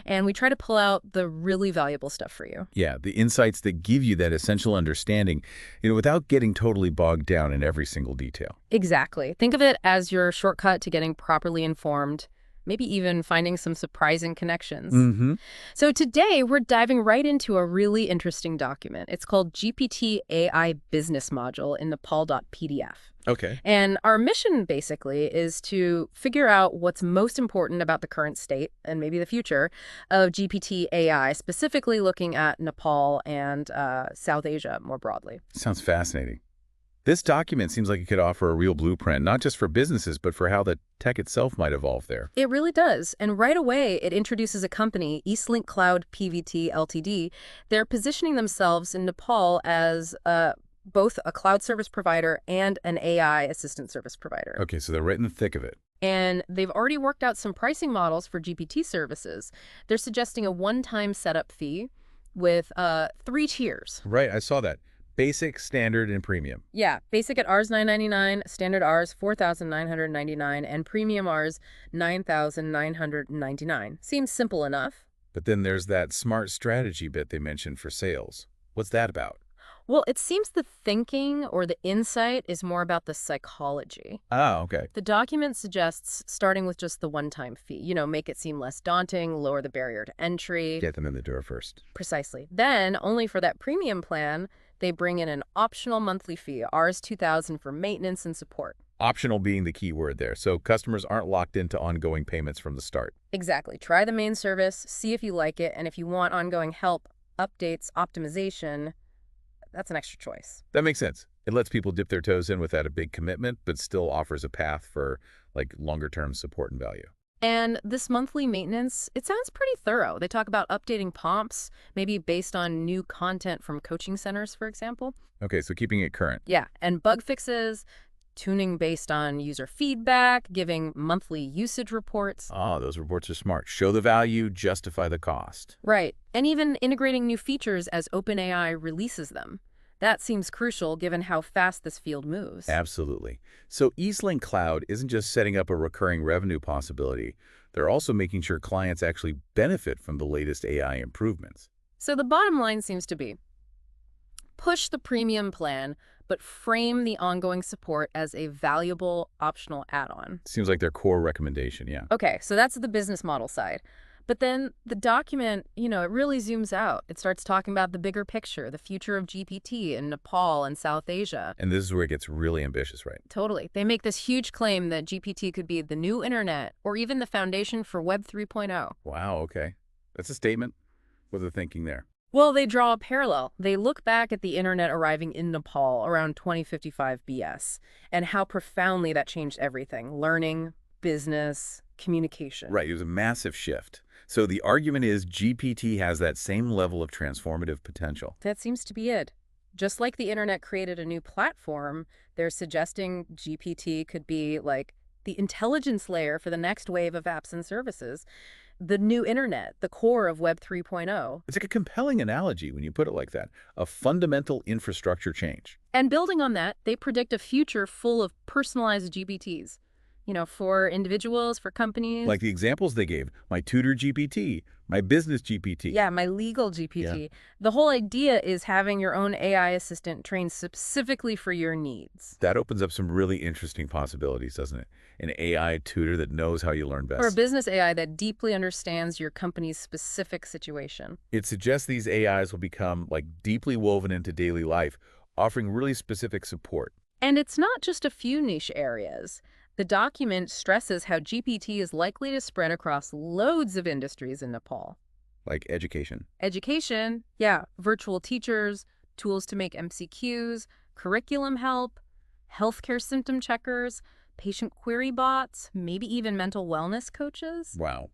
and we try to pull out the really valuable stuff for you. Yeah, the insights that give you that essential understanding, without getting totally bogged down in every single detail. Exactly. Think of it as your shortcut to getting properly informed, maybe even finding some surprising connections. Mm-hmm. So today, we're diving right into a really interesting document. It's called GPT AI Business Module in Nepal.pdf. Okay. And our mission, basically, is to figure out what's most important about the current state and maybe the future of GPT AI, specifically looking at Nepal and South Asia more broadly. Sounds fascinating. This document seems like it could offer a real blueprint, not just for businesses, but for how the tech itself might evolve there. It really does. And right away, it introduces a company, Eastlink Cloud PVT Ltd. They're positioning themselves in Nepal as both a cloud service provider and an AI assistant service provider. Okay, so they're right in the thick of it. And they've already worked out some pricing models for GPT services. They're suggesting a one-time setup fee with 3 tiers. Right, I saw that. Basic, standard, and premium. Yeah, basic at Rs $999, standard Rs $4,999, and premium Rs $9,999. Seems simple enough. But then there's that smart strategy bit they mentioned for sales. What's that about? Well, it seems the thinking or the insight is more about the psychology. Ah, okay. The document suggests starting with just the one-time fee, make it seem less daunting, lower the barrier to entry. Get them in the door first. Precisely. Then, only for that premium plan, they bring in an optional monthly fee, Rs $2,000 for maintenance and support. Optional being the key word there, so customers aren't locked into ongoing payments from the start. Exactly. Try the main service, see if you like it, and if you want ongoing help, updates, optimization, that's an extra choice. That makes sense. It lets people dip their toes in without a big commitment, but still offers a path for longer-term support and value. And this monthly maintenance, it sounds pretty thorough. They talk about updating prompts, maybe based on new content from coaching centers, for example. Okay, so keeping it current. Yeah, and bug fixes, tuning based on user feedback, giving monthly usage reports. Ah, those reports are smart. Show the value, justify the cost. Right, and even integrating new features as OpenAI releases them. That seems crucial given how fast this field moves. Absolutely. So Eastlink Cloud isn't just setting up a recurring revenue possibility. They're also making sure clients actually benefit from the latest AI improvements. So the bottom line seems to be, push the premium plan, but frame the ongoing support as a valuable optional add-on. Seems like their core recommendation, yeah. Okay, so that's the business model side. But then the document, it really zooms out. It starts talking about the bigger picture, the future of GPT in Nepal and South Asia. And this is where it gets really ambitious, right? Totally. They make this huge claim that GPT could be the new internet or even the foundation for Web 3.0. Wow, okay. That's a statement. What are they thinking there? Well, they draw a parallel. They look back at the internet arriving in Nepal around 2055 BS and how profoundly that changed everything. Learning, business, communication. Right, it was a massive shift. So the argument is GPT has that same level of transformative potential. That seems to be it. Just like the internet created a new platform, they're suggesting GPT could be like the intelligence layer for the next wave of apps and services. The new internet, the core of Web 3.0. It's like a compelling analogy when you put it like that. A fundamental infrastructure change. And building on that, they predict a future full of personalized GPTs. For individuals, for companies. Like the examples they gave, my tutor GPT, my business GPT. Yeah, my legal GPT. Yeah. The whole idea is having your own AI assistant trained specifically for your needs. That opens up some really interesting possibilities, doesn't it? An AI tutor that knows how you learn best. Or a business AI that deeply understands your company's specific situation. It suggests these AIs will become deeply woven into daily life, offering really specific support. And it's not just a few niche areas. The document stresses how GPT is likely to spread across loads of industries in Nepal. Like education. Education, yeah. Virtual teachers, tools to make MCQs, curriculum help, healthcare symptom checkers, patient query bots, maybe even mental wellness coaches. Wow.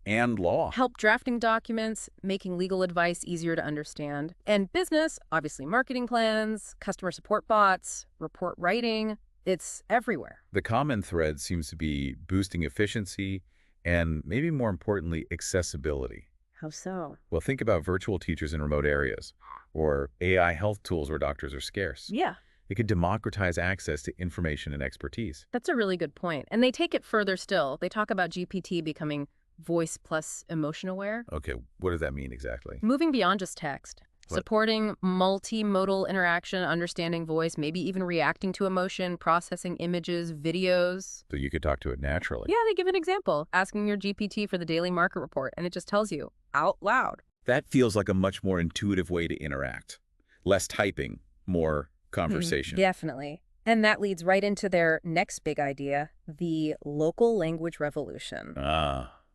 And law. Help drafting documents, making legal advice easier to understand. And business, obviously marketing plans, customer support bots, report writing. It's everywhere. The common thread seems to be boosting efficiency and, maybe more importantly, accessibility. How so? Well, think about virtual teachers in remote areas or AI health tools where doctors are scarce. Yeah. It could democratize access to information and expertise. That's a really good point. And they take it further still. They talk about GPT becoming voice plus emotion aware. Okay, what does that mean exactly? Moving beyond just text, What? supporting multimodal interaction, understanding voice, maybe even reacting to emotion, processing images, videos. So you could talk to it naturally. Yeah, they give an example, asking your GPT for the daily market report, and it just tells you out loud. That feels like a much more intuitive way to interact. Less typing, more conversation. Definitely. And that leads right into their next big idea, the local language revolution.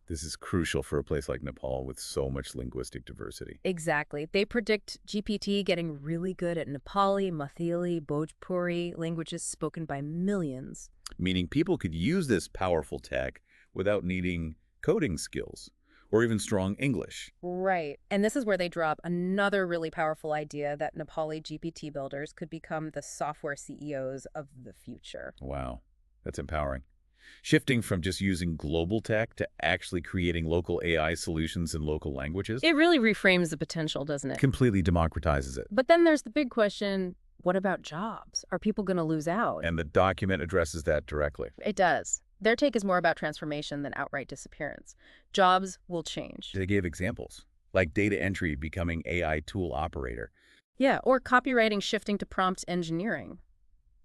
This is crucial for a place like Nepal with so much linguistic diversity. Exactly. They predict GPT getting really good at Nepali, Mathili, Bhojpuri, languages spoken by millions. Meaning people could use this powerful tech without needing coding skills or even strong English. Right. And this is where they drop another really powerful idea that Nepali GPT builders could become the software CEOs of the future. Wow, that's empowering. Shifting from just using global tech to actually creating local AI solutions in local languages It really reframes the potential, doesn't it? completely democratizes it. But then there's the big question, what about jobs? Are people going to lose out? And the document addresses that directly. It does. Their take is more about transformation than outright disappearance. Jobs will change. They gave examples, like data entry becoming AI tool operator. Yeah, or copywriting shifting to prompt engineering.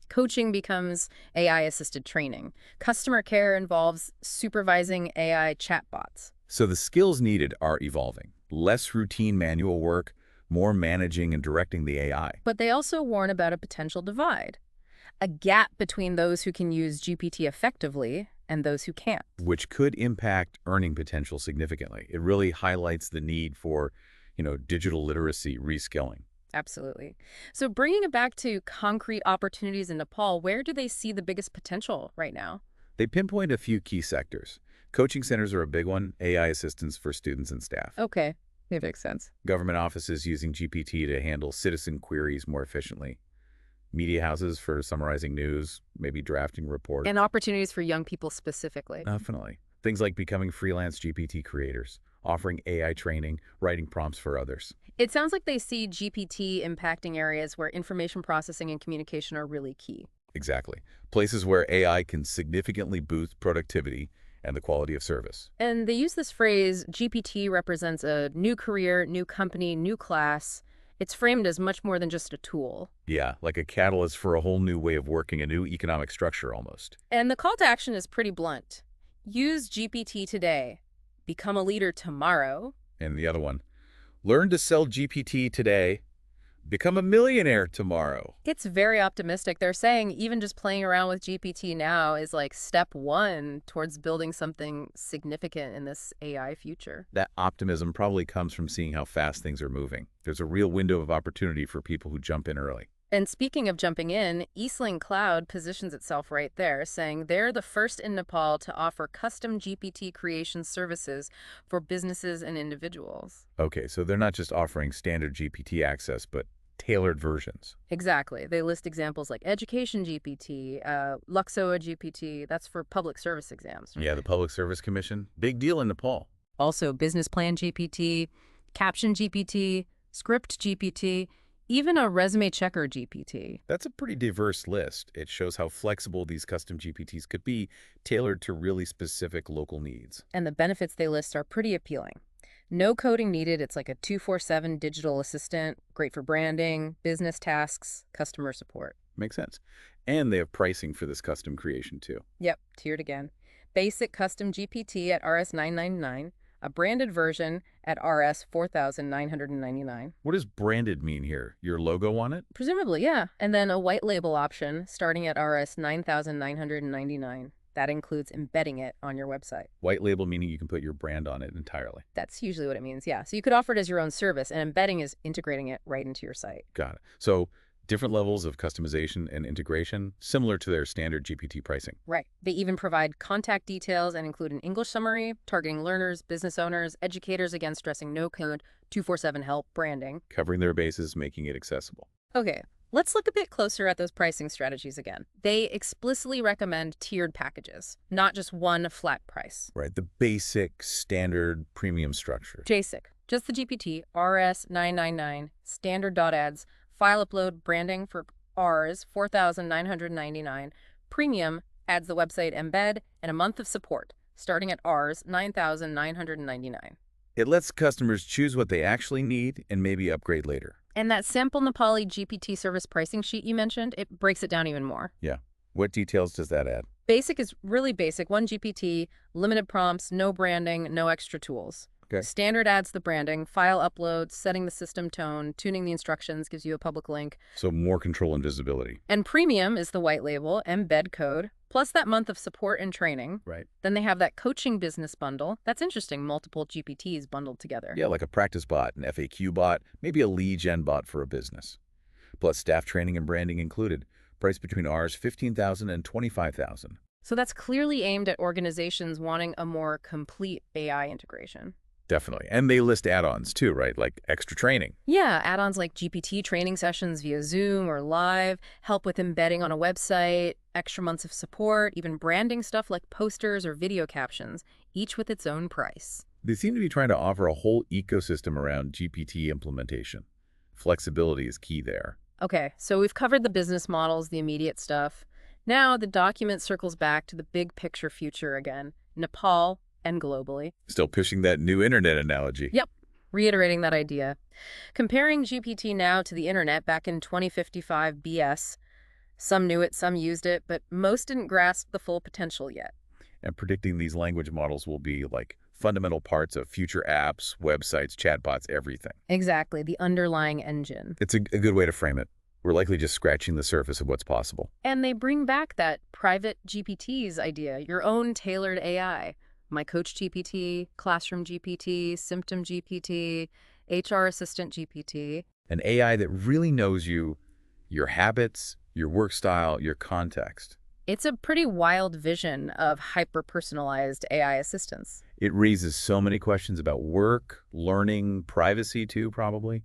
Coaching becomes AI-assisted training. Customer care involves supervising AI chatbots. So the skills needed are evolving. Less routine manual work, more managing and directing the AI. But they also warn about a potential divide, a gap between those who can use GPT effectively and those who can't. Which could impact earning potential significantly. It really highlights the need for, digital literacy reskilling. Absolutely. So bringing it back to concrete opportunities in Nepal, where do they see the biggest potential right now? They pinpoint a few key sectors. Coaching centers are a big one, AI assistants for students and staff. Okay, that makes sense. Government offices using GPT to handle citizen queries more efficiently. Media houses for summarizing news, maybe drafting reports. And opportunities for young people specifically. Definitely. Things like becoming freelance GPT creators, offering AI training, writing prompts for others. It sounds like they see GPT impacting areas where information processing and communication are really key. Exactly. Places where AI can significantly boost productivity and the quality of service. And they use this phrase, GPT represents a new career, new company, new class. It's framed as much more than just a tool. Yeah, like a catalyst for a whole new way of working, a new economic structure almost. And the call to action is pretty blunt. Use GPT today. Become a leader tomorrow. And the other one, learn to sell GPT today, become a millionaire tomorrow. It's very optimistic. They're saying even just playing around with GPT now is like step one towards building something significant in this AI future. That optimism probably comes from seeing how fast things are moving. There's a real window of opportunity for people who jump in early. And speaking of jumping in, Eastlink Cloud positions itself right there, saying they're the first in Nepal to offer custom GPT creation services for businesses and individuals. Okay, so they're not just offering standard GPT access, but tailored versions. Exactly. They list examples like Education GPT, Luxoa GPT, that's for public service exams. Yeah, the Public Service Commission, big deal in Nepal. Also Business Plan GPT, Caption GPT, Script GPT, even a Resume Checker GPT. That's a pretty diverse list. It shows how flexible these custom GPTs could be, tailored to really specific local needs. And the benefits they list are pretty appealing. No coding needed. It's like a 24/7 digital assistant, great for branding, business tasks, customer support. Makes sense. And they have pricing for this custom creation too. Yep, tiered again. Basic custom GPT at Rs 999, a branded version at Rs 4,999. What does branded mean here? Your logo on it? Presumably, yeah. And then a white label option starting at Rs 9,999. That includes embedding it on your website. White label meaning you can put your brand on it entirely. That's usually what it means, yeah. So you could offer it as your own service, and embedding is integrating it right into your site. Got it. So different levels of customization and integration, similar to their standard GPT pricing. Right. They even provide contact details and include an English summary, targeting learners, business owners, educators, again stressing no code, 24/7 help, branding. Covering their bases, making it accessible. Okay, let's look a bit closer at those pricing strategies again. They explicitly recommend tiered packages, not just one flat price. Right, the basic, standard, premium structure. JSIC, just the GPT, Rs 999, standard .ads, file upload, branding for Rs 4,999, premium adds the website embed, and a month of support. starting at Rs 9,999. It lets customers choose what they actually need and maybe upgrade later. And that sample Nepali GPT service pricing sheet you mentioned, it breaks it down even more. Yeah. What details does that add? Basic is really basic. One GPT, limited prompts, no branding, no extra tools. Okay. Standard adds the branding, file uploads, setting the system tone, tuning the instructions, gives you a public link. So more control and visibility. And premium is the white label, embed code, plus that month of support and training. Right. Then they have that coaching business bundle. That's interesting, multiple GPTs bundled together. Yeah, like a practice bot, an FAQ bot, maybe a lead gen bot for a business. Plus staff training and branding included. Price between Rs 15,000 and 25,000. So that's clearly aimed at organizations wanting a more complete AI integration. Definitely. And they list add-ons too, right? Like extra training. Yeah, add-ons like GPT training sessions via Zoom or live, help with embedding on a website, extra months of support, even branding stuff like posters or video captions, each with its own price. They seem to be trying to offer a whole ecosystem around GPT implementation. Flexibility is key there. Okay, so we've covered the business models, the immediate stuff. Now the document circles back to the big picture future again, Nepal and globally. Still pushing that new internet analogy. Yep, reiterating that idea. Comparing GPT now to the internet back in 2055 BS, some knew it, some used it, but most didn't grasp the full potential yet. And predicting these language models will be like fundamental parts of future apps, websites, chatbots, everything. Exactly, the underlying engine. It's a good way to frame it. We're likely just scratching the surface of what's possible. And they bring back that private GPTs idea, your own tailored AI. My Coach GPT, Classroom GPT, Symptom GPT, HR Assistant GPT. An AI that really knows you, your habits, your work style, your context. It's a pretty wild vision of hyper-personalized AI assistance. It raises so many questions about work, learning, privacy too, probably.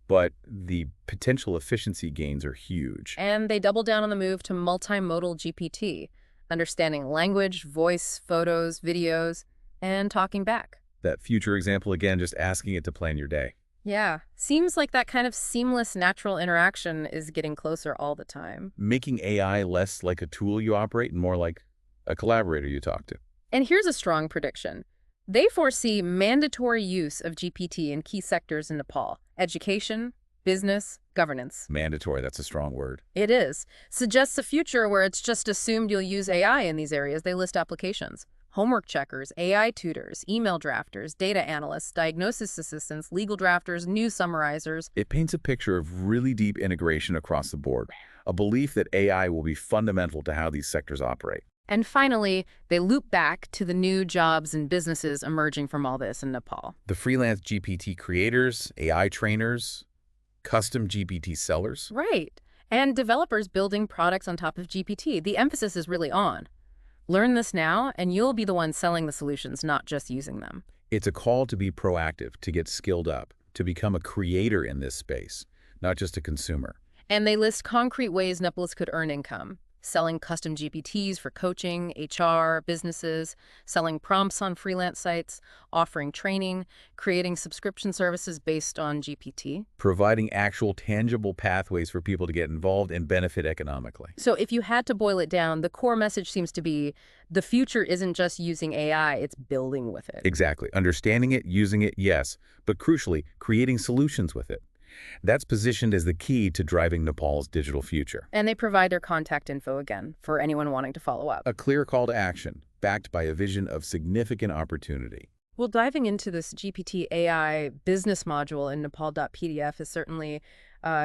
But the potential efficiency gains are huge. And they double down on the move to multimodal GPT, understanding language, voice, photos, videos, and talking back. That future example, again, just asking it to plan your day. Yeah, seems like that kind of seamless natural interaction is getting closer all the time. Making AI less like a tool you operate and more like a collaborator you talk to. And here's a strong prediction. They foresee mandatory use of GPT in key sectors in Nepal: education, business, governance. Mandatory, that's a strong word. It is. Suggests a future where it's just assumed you'll use AI in these areas. They list applications: homework checkers, AI tutors, email drafters, data analysts, diagnosis assistants, legal drafters, news summarizers. It paints a picture of really deep integration across the board, a belief that AI will be fundamental to how these sectors operate. And finally, they loop back to the new jobs and businesses emerging from all this in Nepal. The freelance GPT creators, AI trainers, custom GPT sellers. Right. And developers building products on top of GPT. The emphasis is really on. Learn this now, and you'll be the one selling the solutions, not just using them. It's a call to be proactive, to get skilled up, to become a creator in this space, not just a consumer. And they list concrete ways Nepalese could earn income: selling custom GPTs for coaching, HR, businesses, selling prompts on freelance sites, offering training, creating subscription services based on GPT. Providing actual tangible pathways for people to get involved and benefit economically. So if you had to boil it down, the core message seems to be the future isn't just using AI, it's building with it. Exactly. Understanding it, using it, yes, but crucially, creating solutions with it. That's positioned as the key to driving Nepal's digital future. And they provide their contact info again for anyone wanting to follow up. A clear call to action, backed by a vision of significant opportunity. Well, diving into this GPT AI business module in Nepal.pdf has certainly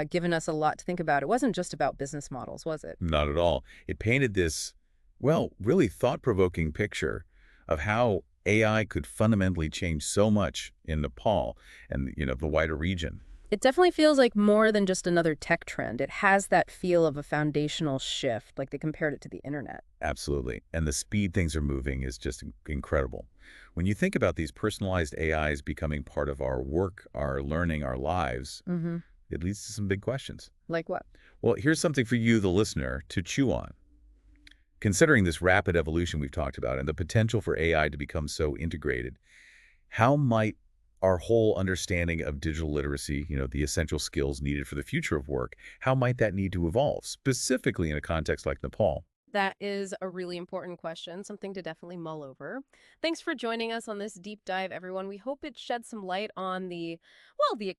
given us a lot to think about. It wasn't just about business models, was it? Not at all. It painted this, well, really thought-provoking picture of how AI could fundamentally change so much in Nepal and, the wider region. It definitely feels like more than just another tech trend. It has that feel of a foundational shift, like they compared it to the internet. Absolutely. And the speed things are moving is just incredible. When you think about these personalized AIs becoming part of our work, our learning, our lives, it leads to some big questions. Like what? Well, here's something for you, the listener, to chew on. Considering this rapid evolution we've talked about and the potential for AI to become so integrated, how might our whole understanding of digital literacy, the essential skills needed for the future of work, how might that need to evolve, specifically in a context like Nepal? That is a really important question, something to definitely mull over. Thanks for joining us on this deep dive, everyone. We hope it shed some light on the